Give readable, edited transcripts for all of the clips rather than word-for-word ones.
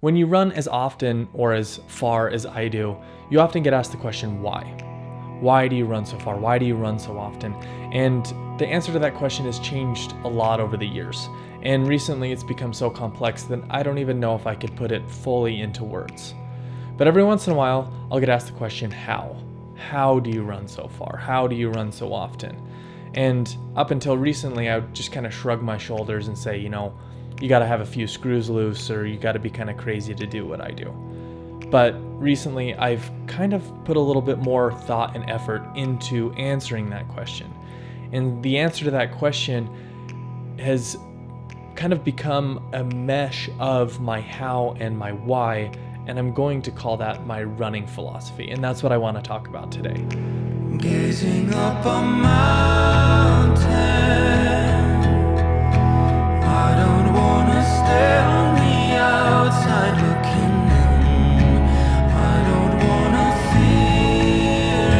When you run as often or as far as I do, you often get asked the question, why? Why do you run so far? Why do you run so often? And the answer to that question has changed a lot over the years. And recently it's become so complex that I don't even know if I could put it fully into words. But every once in a while, I'll get asked the question, how? How do you run so far? How do you run so often? And up until recently, I would just kind of shrug my shoulders and say, you got to have a few screws loose, or you got to be kind of crazy to do what I do. But recently, I've kind of put a little bit more thought and effort into answering that question. And the answer to that question has kind of become a mesh of my how and my why, and I'm going to call that my running philosophy. And that's what I want to talk about today. Gazing up a mountain, I don't wanna stay on the outside looking in. I don't wanna fear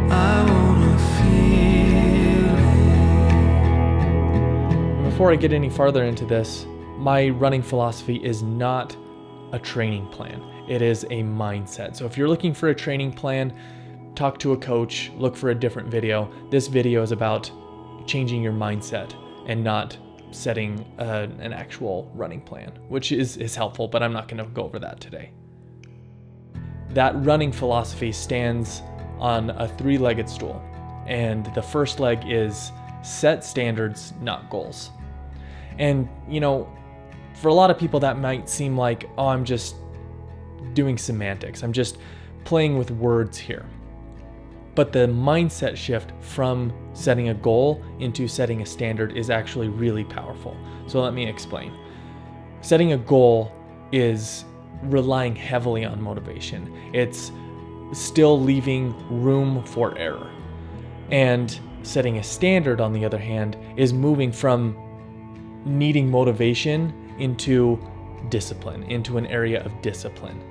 it, I wanna feel it. Before I get any farther into this, my running philosophy is not a training plan. It is a mindset. So if you're looking for a training plan, talk to a coach, look for a different video. This video is about changing your mindset and not setting an actual running plan, which is helpful, but I'm not going to go over that today. That running philosophy stands on a 3-legged stool. And the first leg is set standards, not goals. And, for a lot of people that might seem like, oh, I'm just doing semantics. I'm just playing with words here. But the mindset shift from setting a goal into setting a standard is actually really powerful. So let me explain. Setting a goal is relying heavily on motivation. It's still leaving room for error. And setting a standard, on the other hand, is moving from needing motivation into discipline, into an area of discipline.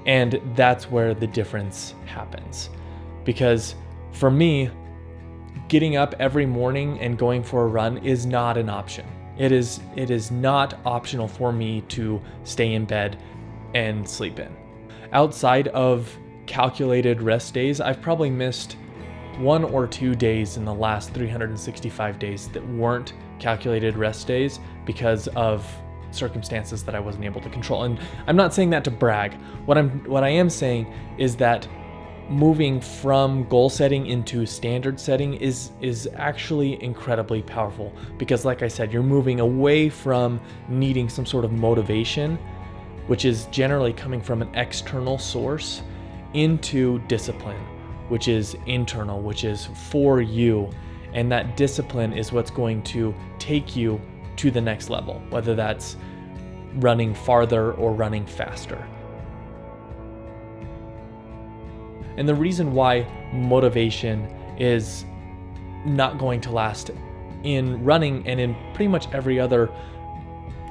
And that's where the difference happens. Because for me, getting up every morning and going for a run is not an option. It is not optional for me to stay in bed and sleep in. Outside of calculated rest days, I've probably missed 1 or 2 days in the last 365 days that weren't calculated rest days because of circumstances that I wasn't able to control. And I'm not saying that to brag. What I am saying is that moving from goal setting into standard setting is actually incredibly powerful, because like I said, you're moving away from needing some sort of motivation, which is generally coming from an external source, into discipline, which is internal, which is for you. And that discipline is what's going to take you to the next level, whether that's running farther or running faster. And the reason why motivation is not going to last in running and in pretty much every other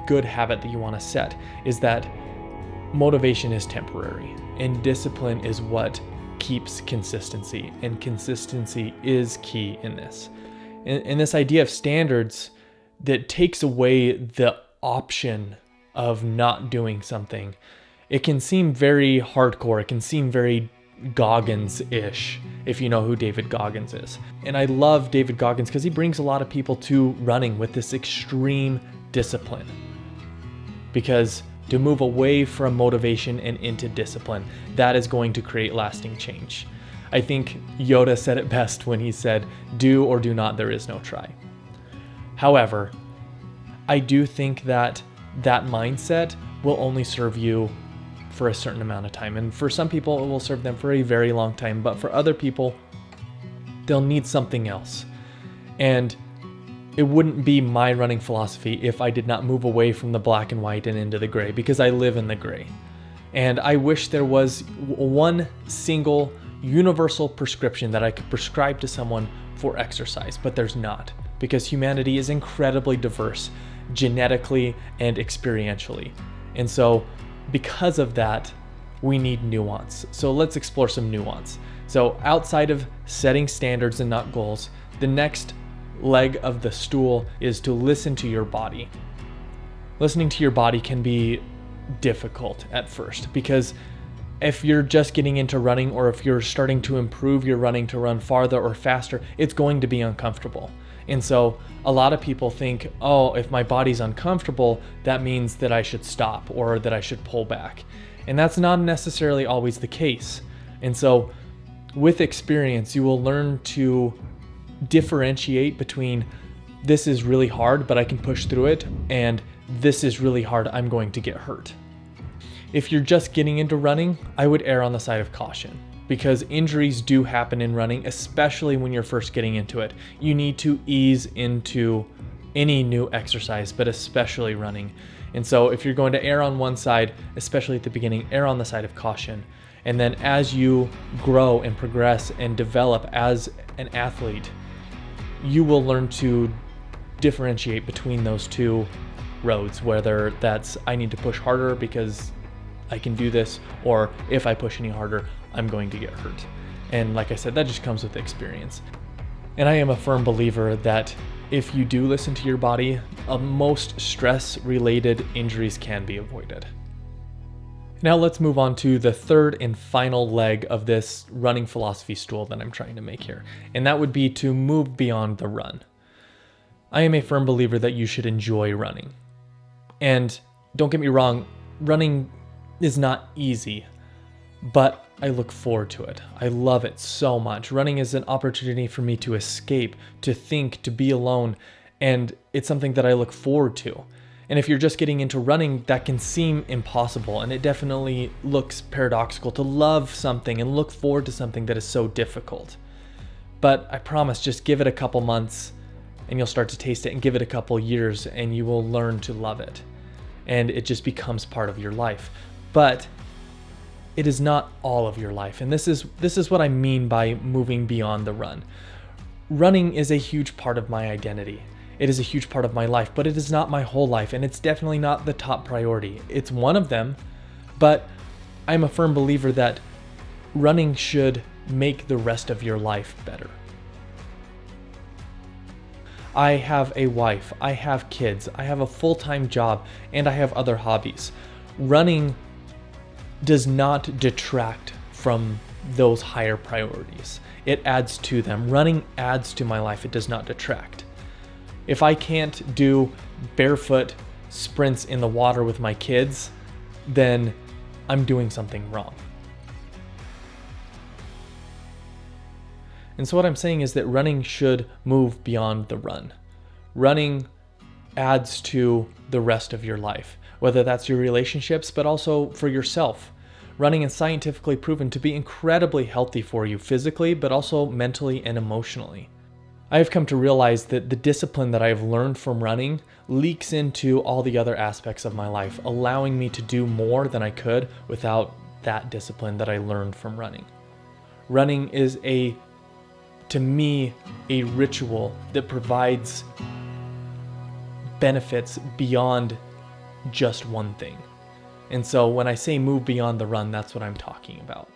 good habit that you want to set is that motivation is temporary and discipline is what keeps consistency, and consistency is key in this. And this idea of standards that takes away the option of not doing something, it can seem very hardcore. It can seem very Goggins-ish, if you know who David Goggins is. And I love David Goggins because he brings a lot of people to running with this extreme discipline. Because to move away from motivation and into discipline, that is going to create lasting change. I think Yoda said it best when he said, "Do or do not, there is no try." However, I do think that mindset will only serve you for a certain amount of time. And for some people, it will serve them for a very long time. But for other people, they'll need something else. And it wouldn't be my running philosophy if I did not move away from the black and white and into the gray, because I live in the gray. And I wish there was one single universal prescription that I could prescribe to someone for exercise, but there's not, because humanity is incredibly diverse, genetically and experientially. And so because of that, we need nuance. So let's explore some nuance. So outside of setting standards and not goals, the next leg of the stool is to listen to your body. listening to your body can be difficult at first, because if you're just getting into running, or if you're starting to improve your running to run farther or faster, it's going to be uncomfortable. And so a lot of people think, oh, if my body's uncomfortable, that means that I should stop or that I should pull back. And that's not necessarily always the case. And so with experience, you will learn to differentiate between this is really hard, but I can push through it, and this is really hard, I'm going to get hurt. If you're just getting into running, I would err on the side of caution, because injuries do happen in running, especially when you're first getting into it. You need to ease into any new exercise, but especially running. And so if you're going to err on one side, especially at the beginning, err on the side of caution. And then as you grow and progress and develop as an athlete, you will learn to differentiate between those two roads, whether that's I need to push harder because I can do this, or if I push any harder, I'm going to get hurt. And like I said, that just comes with experience. And I am a firm believer that if you do listen to your body, most stress-related injuries can be avoided. Now let's move on to the third and final leg of this running philosophy stool that I'm trying to make here. And that would be to move beyond the run. I am a firm believer that you should enjoy running. And don't get me wrong, running is not easy, but I look forward to it. I love it so much. Running is an opportunity for me to escape, to think, to be alone, and it's something that I look forward to. And if you're just getting into running, that can seem impossible, and it definitely looks paradoxical to love something and look forward to something that is so difficult. But I promise, just give it a couple months and you'll start to taste it, and give it a couple years and you will learn to love it. And it just becomes part of your life. But it is not all of your life. And this is what I mean by moving beyond the run. Running is a huge part of my identity. It is a huge part of my life, but it is not my whole life, and it's definitely not the top priority. It's one of them, but I'm a firm believer that running should make the rest of your life better. I have a wife, I have kids, I have a full-time job, and I have other hobbies. Running does not detract from those higher priorities. It adds to them. Running adds to my life. It does not detract. If I can't do barefoot sprints in the water with my kids, then I'm doing something wrong. And so what I'm saying is that running should move beyond the run. Running adds to the rest of your life, whether that's your relationships, but also for yourself. Running is scientifically proven to be incredibly healthy for you physically, but also mentally and emotionally. I have come to realize that the discipline that I have learned from running leaks into all the other aspects of my life, allowing me to do more than I could without that discipline that I learned from running. Running is to me, a ritual that provides benefits beyond just one thing. And so when I say move beyond the run, that's what I'm talking about.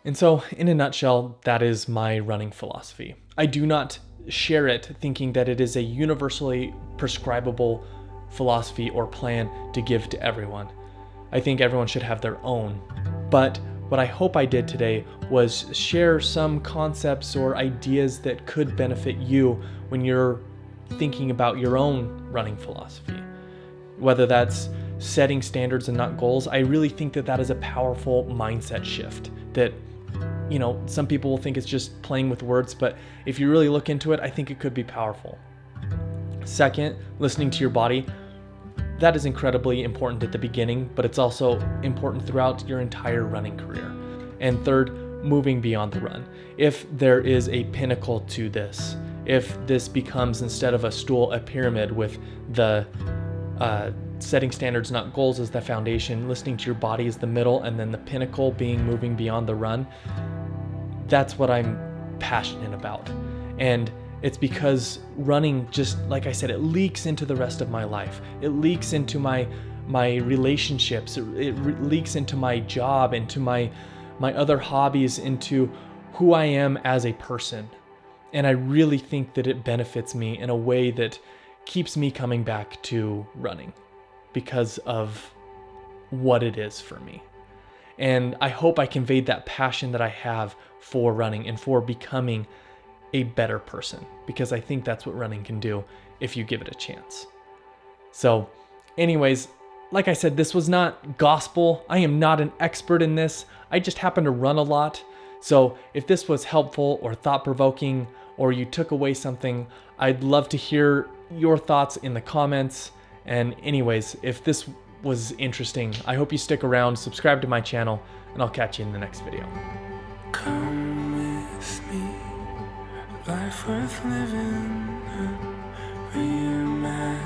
And so in a nutshell, that is my running philosophy. I do not share it thinking that it is a universally prescribable philosophy or plan to give to everyone. I think everyone should have their own. But what I hope I did today was share some concepts or ideas that could benefit you when you're thinking about your own running philosophy. Whether that's setting standards and not goals, I really think that that is a powerful mindset shift that, some people will think it's just playing with words, but if you really look into it, I think it could be powerful. Second, listening to your body. That is incredibly important at the beginning, but it's also important throughout your entire running career. And third, moving beyond the run. If there is a pinnacle to this, if this becomes, instead of a stool, a pyramid with the setting standards, not goals, as the foundation, listening to your body is the middle, and then the pinnacle being moving beyond the run, that's what I'm passionate about. And it's because running, just like I said, it leaks into the rest of my life. It leaks into my relationships. It leaks into my job, into my other hobbies, into who I am as a person. And I really think that it benefits me in a way that keeps me coming back to running because of what it is for me. And I hope I conveyed that passion that I have for running and for becoming a better person, because I think that's what running can do if you give it a chance. So anyways, like I said, this was not gospel. I am not an expert in this. I just happen to run a lot. So if this was helpful or thought-provoking, or you took away something, I'd love to hear your thoughts in the comments. And anyways, if this was interesting, I hope you stick around, subscribe to my channel, and I'll catch you in the next video. Come with me, life worth living, reimagine.